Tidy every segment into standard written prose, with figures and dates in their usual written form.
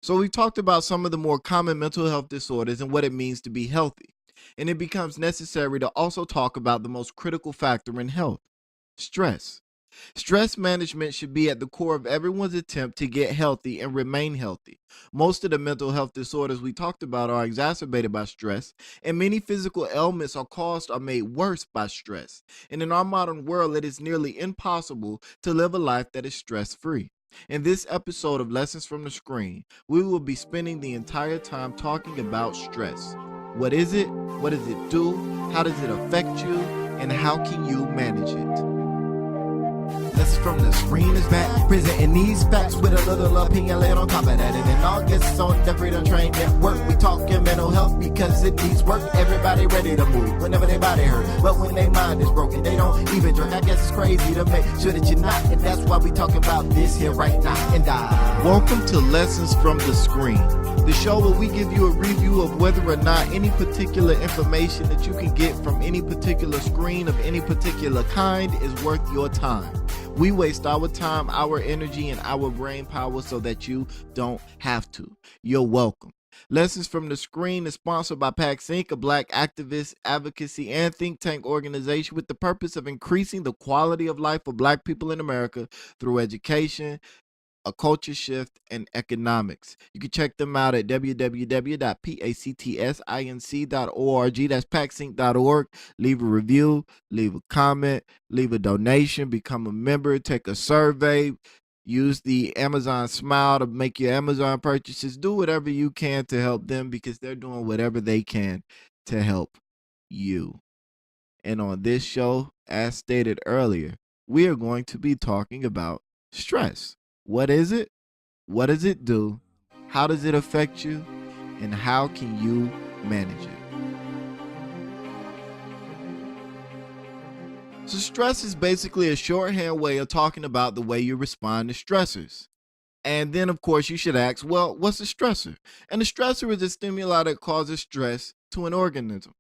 So we've talked about some of the more common mental health disorders and what it means to be healthy. And it becomes necessary to also talk about the most critical factor in health: stress. Stress management should be at the core of everyone's attempt to get healthy and remain healthy. Most of the mental health disorders we talked about are exacerbated by stress, and many physical ailments are caused or made worse by stress. And in our modern world, it is nearly impossible to live a life that is stress free. In this episode of Lessons from the Screen, we will be spending the entire time talking about stress. What is it? What does it do? How does it affect you? And how can you manage it? Lessons from the Screen is back, presenting these facts with a little opinion laid on top of that. And in August on the Freedom Train Network, we talking mental health because it needs work. Everybody ready to move whenever their body hurt, but when their mind is broken, they don't even drink. I guess it's crazy to make sure that you're not, and that's why we talking about this here right now. And welcome to Lessons from the Screen, the show where we give you a review of whether or not any particular information that you can get from any particular screen of any particular kind is worth your time. We waste our time, our energy, and our brain power so that you don't have to. You're welcome. Lessons from the Screen is sponsored by PAX Inc., a Black activist, advocacy, and think tank organization with the purpose of increasing the quality of life for Black people in America through education, a culture shift, and economics. You can check them out at www.pactsinc.org. That's paxinc.org. Leave a review, leave a comment, leave a donation, become a member, take a survey, use the Amazon Smile to make your Amazon purchases. Do whatever you can to help them because they're doing whatever they can to help you. And on this show, as stated earlier, we are going to be talking about stress. What is it? What does it do? How does it affect you? And how can you manage it? So stress is basically a shorthand way of talking about the way you respond to stressors. And then, of course, you should ask, well, what's a stressor? And a stressor is a stimuli that causes stress to an organism.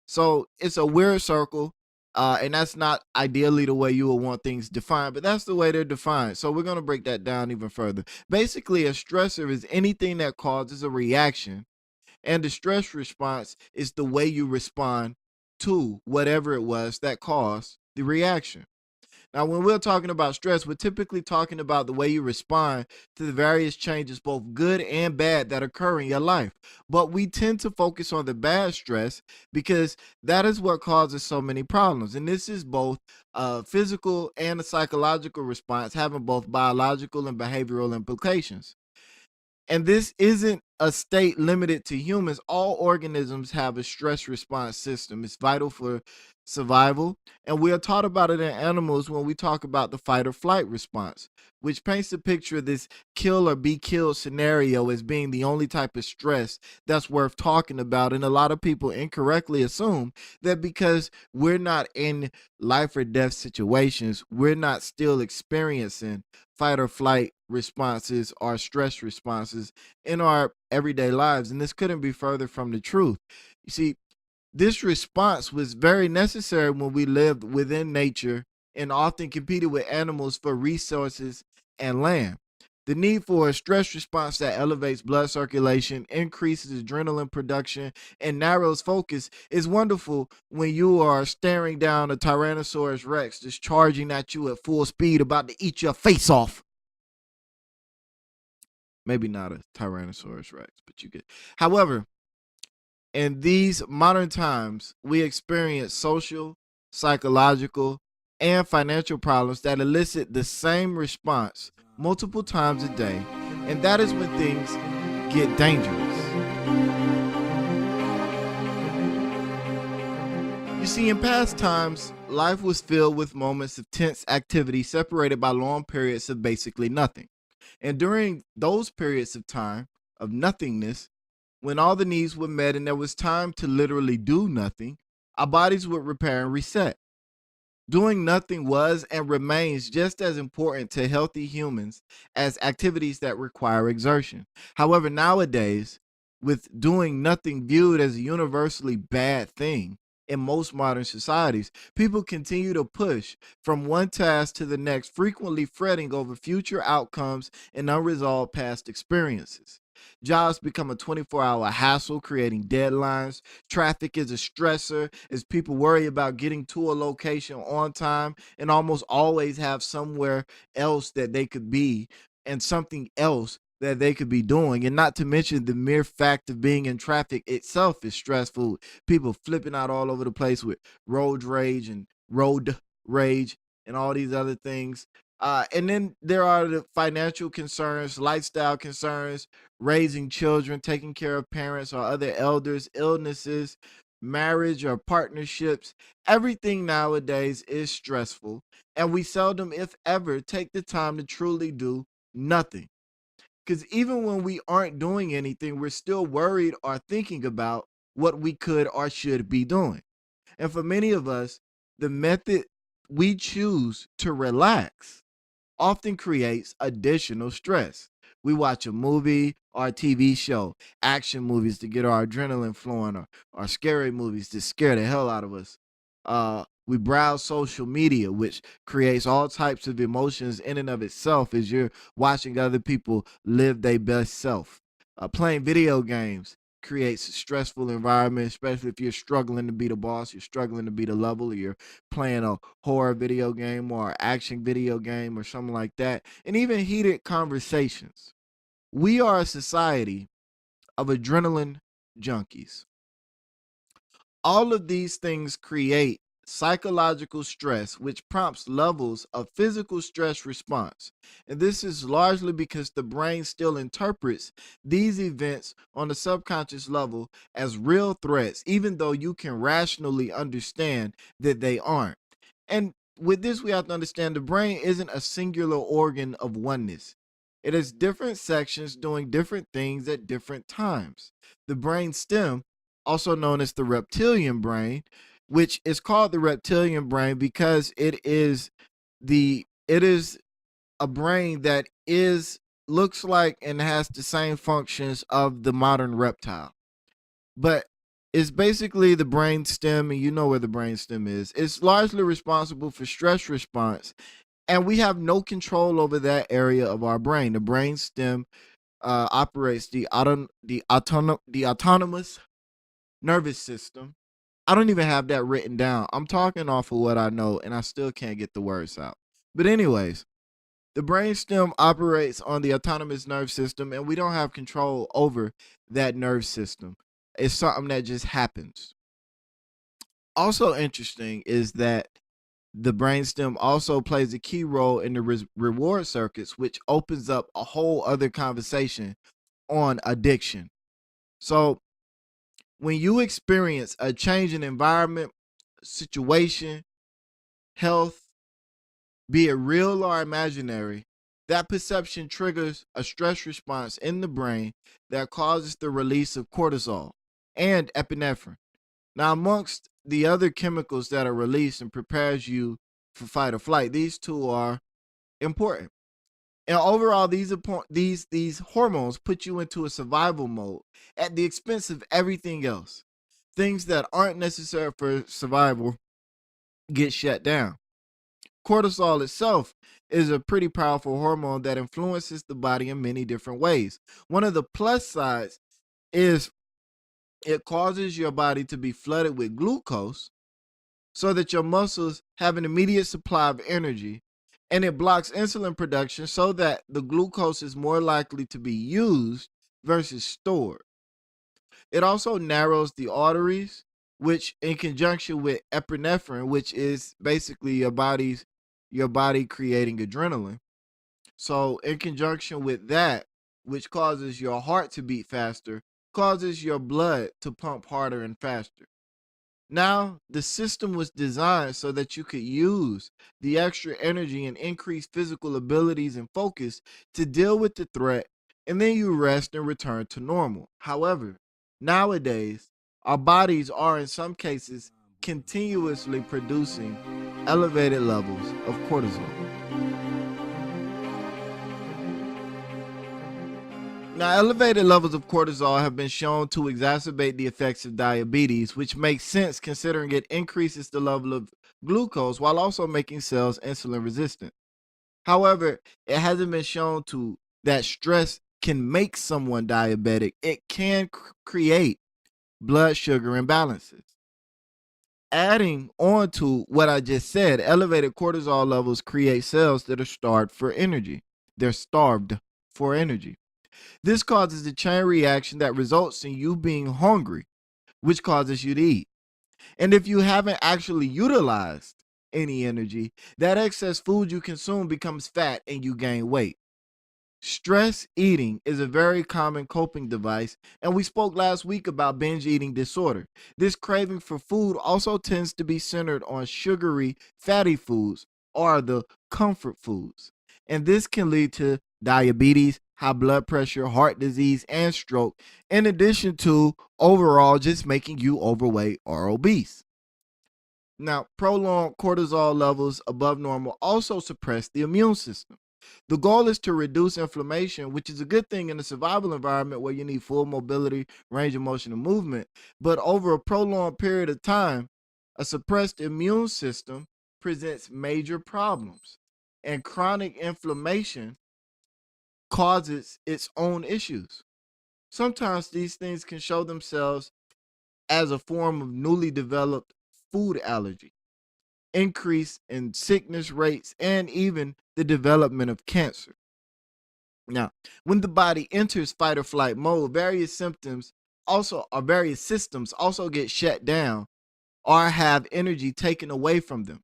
So it's a weird circle, and that's not ideally the way you would want things defined, but that's the way they're defined. So we're going to break that down even further. Basically, a stressor is anything that causes a reaction, and the stress response is the way you respond to whatever it was that caused the reaction. Now, when we're talking about stress, we're typically talking about the way you respond to the various changes, both good and bad, that occur in your life. But we tend to focus on the bad stress because that is what causes so many problems. And this is both a physical and a psychological response, having both biological and behavioral implications. And this isn't a state limited to humans. All organisms have a stress response system. It's vital for survival. And we are taught about it in animals when we talk about the fight or flight response, which paints a picture of this kill or be killed scenario as being the only type of stress that's worth talking about. And a lot of people incorrectly assume that because we're not in life or death situations, we're not still experiencing fight or flight responses or stress responses in our everyday lives. And this couldn't be further from the truth. You see, this response was very necessary when we lived within nature and often competed with animals for resources and land. The need for a stress response that elevates blood circulation, increases adrenaline production, and narrows focus is wonderful when you are staring down a Tyrannosaurus Rex just charging at you at full speed, about to eat your face off. Maybe not a Tyrannosaurus Rex, but you get. However, in these modern times, we experience social, psychological, and financial problems that elicit the same response multiple times a day, and that is when things get dangerous. You see, in past times, life was filled with moments of tense activity separated by long periods of basically nothing. And during those periods of time of nothingness, when all the needs were met and there was time to literally do nothing, our bodies would repair and reset. Doing nothing was and remains just as important to healthy humans as activities that require exertion. However, nowadays, with doing nothing viewed as a universally bad thing in most modern societies, people continue to push from one task to the next, frequently fretting over future outcomes and unresolved past experiences. Jobs become a 24-hour hassle, creating deadlines. Traffic is a stressor as people worry about getting to a location on time and almost always have somewhere else that they could be and something else that they could be doing. And not to mention the mere fact of being in traffic itself is stressful. People flipping out all over the place with road rage and all these other things. And then there are the financial concerns, lifestyle concerns, raising children, taking care of parents or other elders, illnesses, marriage or partnerships. Everything nowadays is stressful, and we seldom, if ever, take the time to truly do nothing. Because even when we aren't doing anything, we're still worried or thinking about what we could or should be doing. And for many of us, the method we choose to relax often creates additional stress. We watch a movie or a TV show, action movies to get our adrenaline flowing, or scary movies to scare the hell out of us. We browse social media, which creates all types of emotions in and of itself as you're watching other people live their best self. Playing video games creates a stressful environment, especially if you're struggling to be the boss, you're struggling to be the level, or you're playing a horror video game or action video game or something like that, and even heated conversations. We are a society of adrenaline junkies. All of these things create psychological stress, which prompts levels of physical stress response. And this is largely because the brain still interprets these events on the subconscious level as real threats, even though you can rationally understand that they aren't. And with this, we have to understand the brain isn't a singular organ of oneness. It has different sections doing different things at different times. The brain stem, also known as the reptilian brain, which is called the reptilian brain because it is a brain that is looks like and has the same functions of the modern reptile. But it's basically the brain stem, and you know where the brain stem is. It's largely responsible for stress response, and we have no control over that area of our brain. The brain stem operates the autonomous nervous system. I don't even have that written down. I'm talking off of what I know, and I still can't get the words out. But anyways, the brainstem operates on the autonomous nerve system, and we don't have control over that nerve system. It's something that just happens. Also interesting is that the brainstem also plays a key role in the reward circuits, which opens up a whole other conversation on addiction. So when you experience a change in environment, situation, health, be it real or imaginary, that perception triggers a stress response in the brain that causes the release of cortisol and epinephrine. Now, amongst the other chemicals that are released and prepares you for fight or flight, these two are important. And overall, these hormones put you into a survival mode at the expense of everything else. Things that aren't necessary for survival get shut down. Cortisol itself is a pretty powerful hormone that influences the body in many different ways. One of the plus sides is it causes your body to be flooded with glucose so that your muscles have an immediate supply of energy, and it blocks insulin production so that the glucose is more likely to be used versus stored. It also narrows the arteries, which in conjunction with epinephrine, which is basically your body creating adrenaline. So in conjunction with that, which causes your heart to beat faster, causes your blood to pump harder and faster. Now, the system was designed so that you could use the extra energy and increase physical abilities and focus to deal with the threat, and then you rest and return to normal. However, nowadays, our bodies are in some cases continuously producing elevated levels of cortisol. Now, elevated levels of cortisol have been shown to exacerbate the effects of diabetes, which makes sense considering it increases the level of glucose while also making cells insulin resistant. However, it hasn't been shown to that stress can make someone diabetic, it can create blood sugar imbalances. Adding on to what I just said, elevated cortisol levels create cells that are starved for energy. They're starved for energy. This causes a chain reaction that results in you being hungry, which causes you to eat. And if you haven't actually utilized any energy, that excess food you consume becomes fat and you gain weight. Stress eating is a very common coping device, and we spoke last week about binge eating disorder. This craving for food also tends to be centered on sugary, fatty foods or the comfort foods. And this can lead to diabetes, high blood pressure, heart disease, and stroke, in addition to overall just making you overweight or obese. Now, prolonged cortisol levels above normal also suppress the immune system. The goal is to reduce inflammation, which is a good thing in a survival environment where you need full mobility, range of motion, and movement. But over a prolonged period of time, a suppressed immune system presents major problems. And chronic inflammation causes its own issues. Sometimes these things can show themselves as a form of newly developed food allergy, increase in sickness rates, and even the development of cancer. Now, when the body enters fight or flight mode, various systems also get shut down or have energy taken away from them.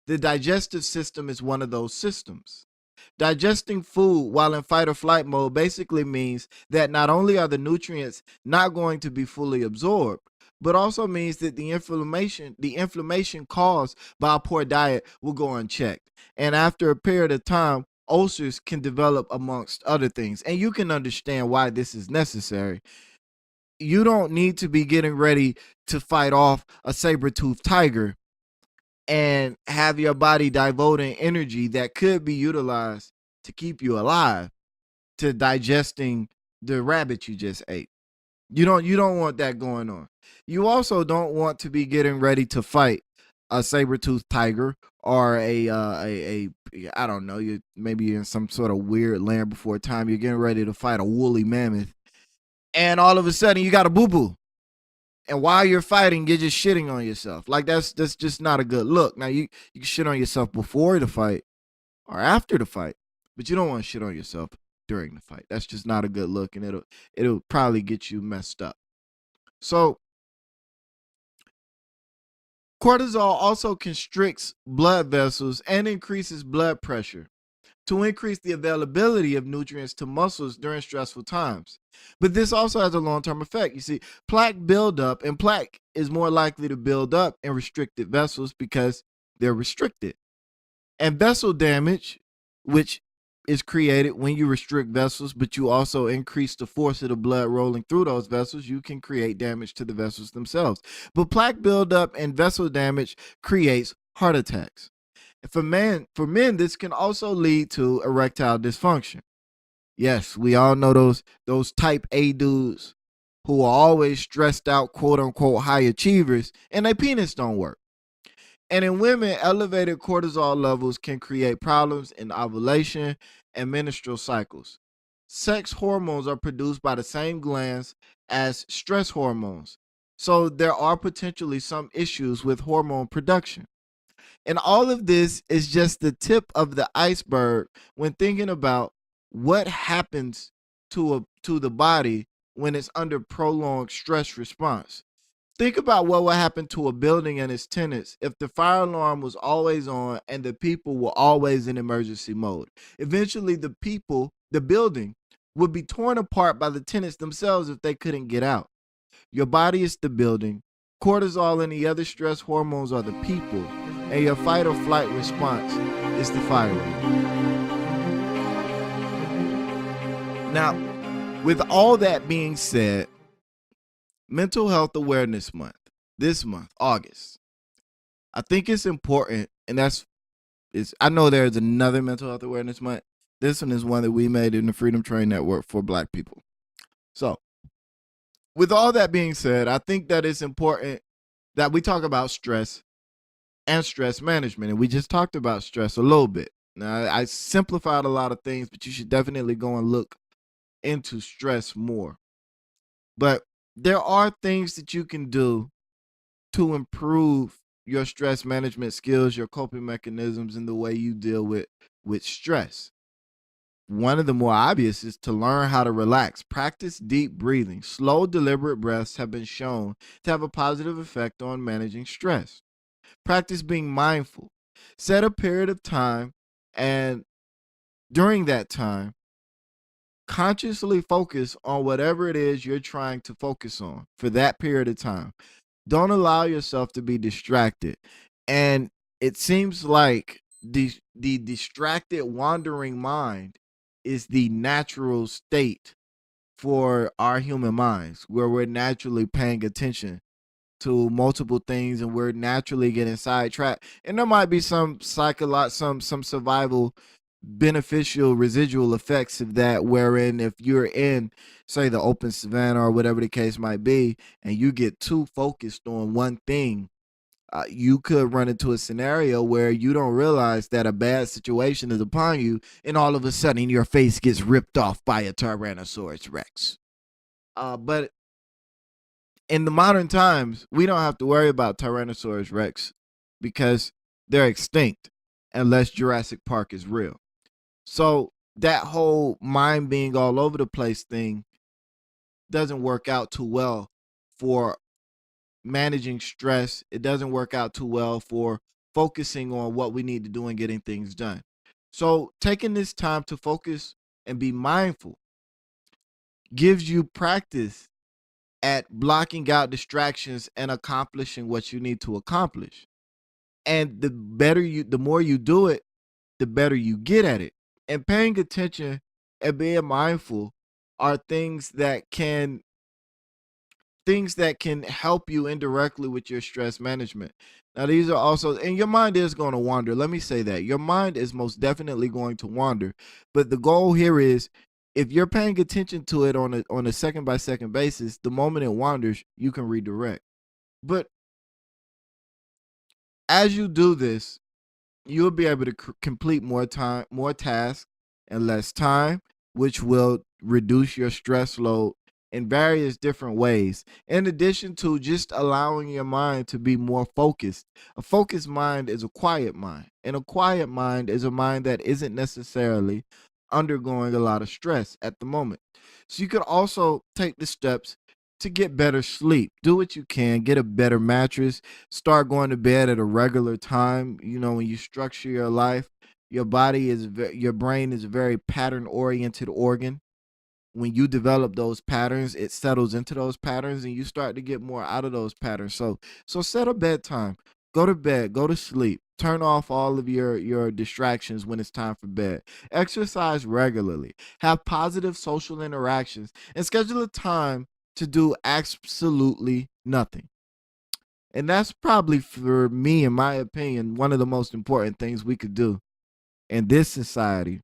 The digestive system is one of those systems. Digesting food while in fight or flight mode basically means that not only are the nutrients not going to be fully absorbed, but also means that the inflammation caused by a poor diet will go unchecked. And after a period of time, ulcers can develop amongst other things. And you can understand why this is necessary. You don't need to be getting ready to fight off a saber-toothed tiger and have your body devoting energy that could be utilized to keep you alive to digesting the rabbit you just ate. You don't want that going on. You also don't want to be getting ready to fight a saber-toothed tiger or a I don't know, you maybe in some sort of weird land before time you're getting ready to fight a woolly mammoth and all of a sudden you got a boo-boo. And while you're fighting, you're just shitting on yourself. Like that's just not a good look. Now you can shit on yourself before the fight or after the fight, but you don't want to shit on yourself during the fight. That's just not a good look, and it'll probably get you messed up. So cortisol also constricts blood vessels and increases blood pressure to increase the availability of nutrients to muscles during stressful times. But this also has a long-term effect. You see, plaque buildup, and plaque is more likely to build up in restricted vessels because they're restricted. And vessel damage, which is created when you restrict vessels, but you also increase the force of the blood rolling through those vessels, you can create damage to the vessels themselves. But plaque buildup and vessel damage creates heart attacks. For men, this can also lead to erectile dysfunction. Yes, we all know those type A dudes who are always stressed out, quote unquote, high achievers, and their penis don't work. And in women, elevated cortisol levels can create problems in ovulation and menstrual cycles. Sex hormones are produced by the same glands as stress hormones. So there are potentially some issues with hormone production. And all of this is just the tip of the iceberg when thinking about what happens to the body when it's under prolonged stress response. Think about what would happen to a building and its tenants if the fire alarm was always on and the people were always in emergency mode. Eventually, the building, would be torn apart by the tenants themselves if they couldn't get out. Your body is the building, cortisol and the other stress hormones are the people, and your fight or flight response is the firework. Now, with all that being said, Mental Health Awareness Month, this month, August, I think it's important, and I know there's another Mental Health Awareness Month. This one is one that we made in the Freedom Train Network for Black people. So, with all that being said, I think that it's important that we talk about stress and stress management. And we just talked about stress a little bit. Now, I simplified a lot of things, but you should definitely go and look into stress more. But there are things that you can do to improve your stress management skills, your coping mechanisms, and the way you deal with stress. One of the more obvious is to learn how to relax. Practice deep breathing. Slow, deliberate breaths have been shown to have a positive effect on managing stress. Practice being mindful. Set a period of time, and during that time, consciously focus on whatever it is you're trying to focus on for that period of time. Don't allow yourself to be distracted. And it seems like the distracted wandering mind is the natural state for our human minds, where we're naturally paying attention to multiple things and we're naturally getting sidetracked. And there might be some some survival beneficial residual effects of that, wherein if you're in, say, the open savanna or whatever the case might be, and you get too focused on one thing, you could run into a scenario where you don't realize that a bad situation is upon you, and all of a sudden your face gets ripped off by a Tyrannosaurus Rex. But in the modern times, we don't have to worry about Tyrannosaurus Rex because they're extinct unless Jurassic Park is real. So that whole mind being all over the place thing doesn't work out too well for managing stress. It doesn't work out too well for focusing on what we need to do and getting things done. So taking this time to focus and be mindful gives you practice at blocking out distractions and accomplishing what you need to accomplish. And the more you do it, the better you get at it. And paying attention and being mindful are things that can help you indirectly with your stress management. Now, these are also, and your mind is going to wander. Let me say that your mind is most definitely going to wander, but the goal here is, if you're paying attention to it on a second by second basis, the moment it wanders, you can redirect. But as you do this, you'll be able to complete more tasks in less time, which will reduce your stress load in various different ways. In addition to just allowing your mind to be more focused, a focused mind is a quiet mind, and a quiet mind is a mind that isn't necessarily undergoing a lot of stress at the moment. So you could also take the steps to get better sleep. Do what you can, get a better mattress, start going to bed at a regular time. You know, when you structure your life, your brain is a very pattern oriented organ. When you develop those patterns, it settles into those patterns and you start to get more out of those patterns. So set a bedtime. Go to bed, go to sleep. Turn off all of your distractions when it's time for bed. Exercise regularly. Have positive social interactions and schedule a time to do absolutely nothing. And that's probably, for me, in my opinion, one of the most important things we could do in this society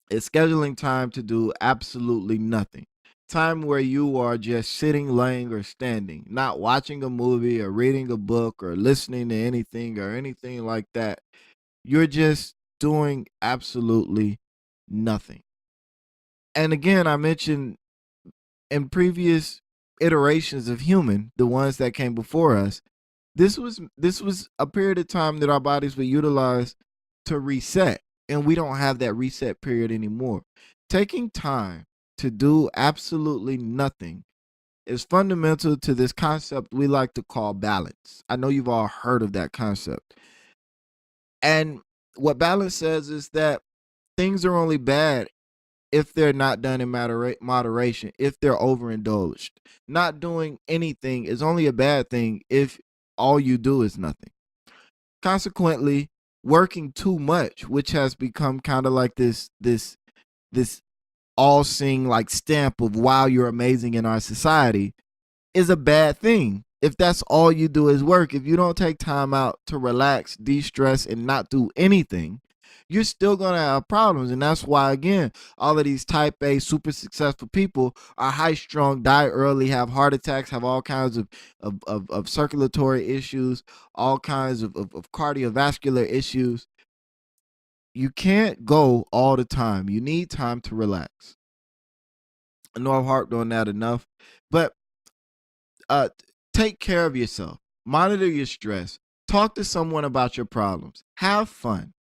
is scheduling time to do absolutely nothing. Time where you are just sitting, laying, or standing, not watching a movie or reading a book or listening to anything or anything like that. You're just doing absolutely nothing. And again, I mentioned in previous iterations of human, the ones that came before us, this was a period of time that our bodies would utilize to reset, and we don't have that reset period anymore. Taking time to do absolutely nothing is fundamental to this concept we like to call balance. I know you've all heard of that concept. And what balance says is that things are only bad if they're not done in moderation, if they're overindulged. Not doing anything is only a bad thing if all you do is nothing. Consequently, working too much, which has become kind of like this all seeing like stamp of wow, you're amazing in our society, is a bad thing. If that's all you do is work, if you don't take time out to relax, de-stress, and not do anything, you're still gonna have problems. And that's why, again, all of these type A super successful people are high strung, die early, have heart attacks, have all kinds of circulatory issues, all kinds of cardiovascular issues. You can't go all the time. You need time to relax. I know I've harped on that enough, but uh, take care of yourself. Monitor your stress. Talk to someone about your problems. Have fun.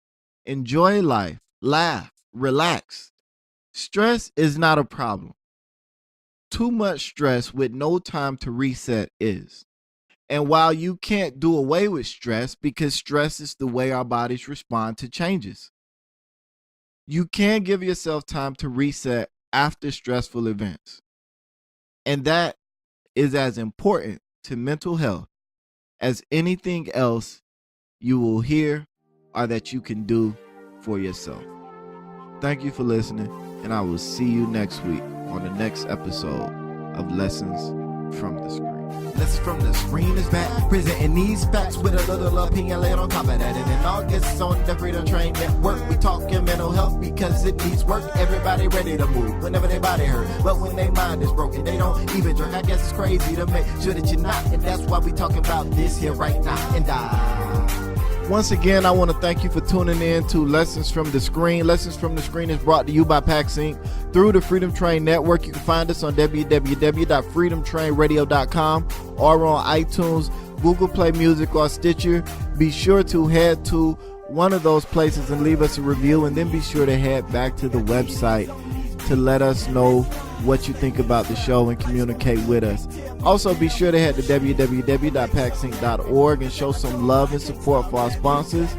Enjoy life. Laugh. Relax. Stress is not a problem. Too much stress with no time to reset is. And while you can't do away with stress because stress is the way our bodies respond to changes, you can give yourself time to reset after stressful events. And that is as important to mental health as anything else you will hear or that you can do for yourself. Thank you for listening, and I will see you next week on the next episode of Lessons from the Screen. Lessons from the Screen is back, presenting these facts with a little opinion laid on top of that. And in August on the Freedom Train Network, we talking mental health because it needs work. Everybody ready to move whenever their body hurt, but when their mind is broken, they don't even drink. I guess it's crazy to make sure that you're not, and that's why we talking about this here right now. And once again, I want to thank you for tuning in to Lessons from the Screen. Lessons from the Screen is brought to you by PAX Inc. through the Freedom Train Network. You can find us on www.freedomtrainradio.com or on iTunes, Google Play Music, or Stitcher. Be sure to head to one of those places and leave us a review, and then be sure to head back to the website to let us know what you think about the show and communicate with us. Also, be sure to head to www.paxinc.org and show some love and support for our sponsors.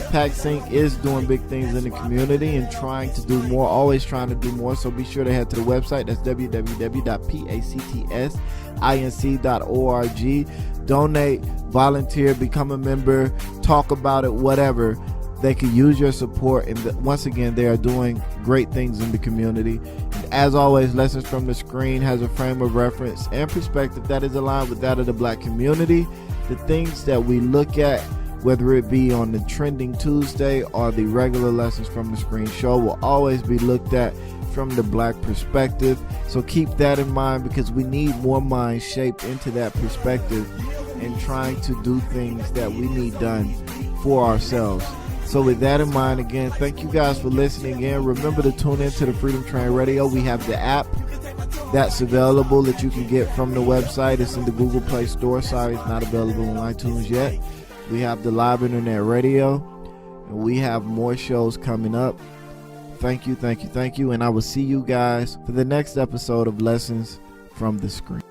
PAX Inc. is doing big things in the community and trying to do more, always trying to do more. So be sure to head to the website. That's www.pactsinc.org. Donate, volunteer, become a member, talk about it, whatever. They can use your support, and once again, they are doing great things in the community. And as always, Lessons from the Screen has a frame of reference and perspective that is aligned with that of the Black community. The things that we look at, whether it be on the Trending Tuesday or the regular Lessons from the Screen show, will always be looked at from the Black perspective. So keep that in mind, because we need more minds shaped into that perspective and trying to do things that we need done for ourselves. So with that in mind, again, thank you guys for listening in. Remember to tune into the Freedom Train Radio. We have the app that's available that you can get from the website. It's in the Google Play Store. Sorry, it's not available on iTunes yet. We have the live internet radio, and we have more shows coming up. Thank you, thank you, thank you. And I will see you guys for the next episode of Lessons from the Screen.